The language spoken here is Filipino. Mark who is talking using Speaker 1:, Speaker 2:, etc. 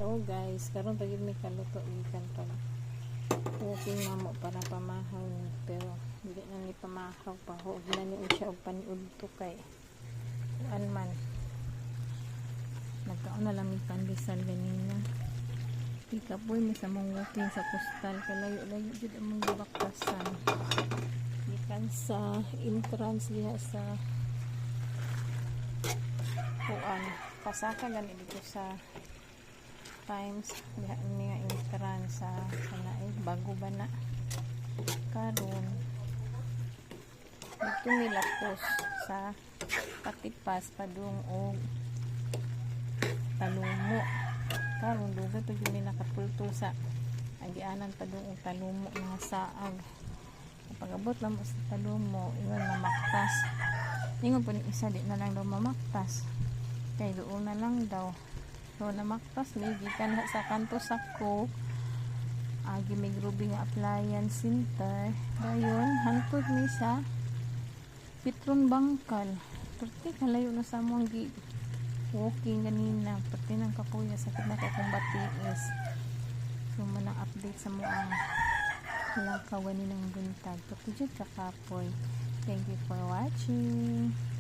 Speaker 1: Hello guys, karon pag may kaluto ikan pag walking na mo para pamahaw ni, pero hindi na ni pamahaw pa huwag na ni siya og paniudto kay kuan man nagkaon na lang ni pandesal ganina ikapoy mi sa mong walking sa kustal kalayo-layo jud among gibaktasan gikan sa entrance diha sa kuan pasaka gani dito sa times diha ni nga entrance sa kanay bago ba na karon dito nila post sa patipas padung og talumo karon duga to gyud ni nakapulto sa agianan padung og talumo nga saag pag-abot lang mo sa talumo iwan mamaktas ingon po ni isa di na lang daw mamaktas kay doon na lang daw so namaktas may gikan sa kanto sakko agi may grubi nga appliance center dayon hantod ni sa Petron Bangkal perti kalayo na sa among gi walking ganina perti nang kapuya sa kinaka kong batiis so manang update sa mo ang lakaw ni ng buntag perti jud ka kapoy. Thank you for watching.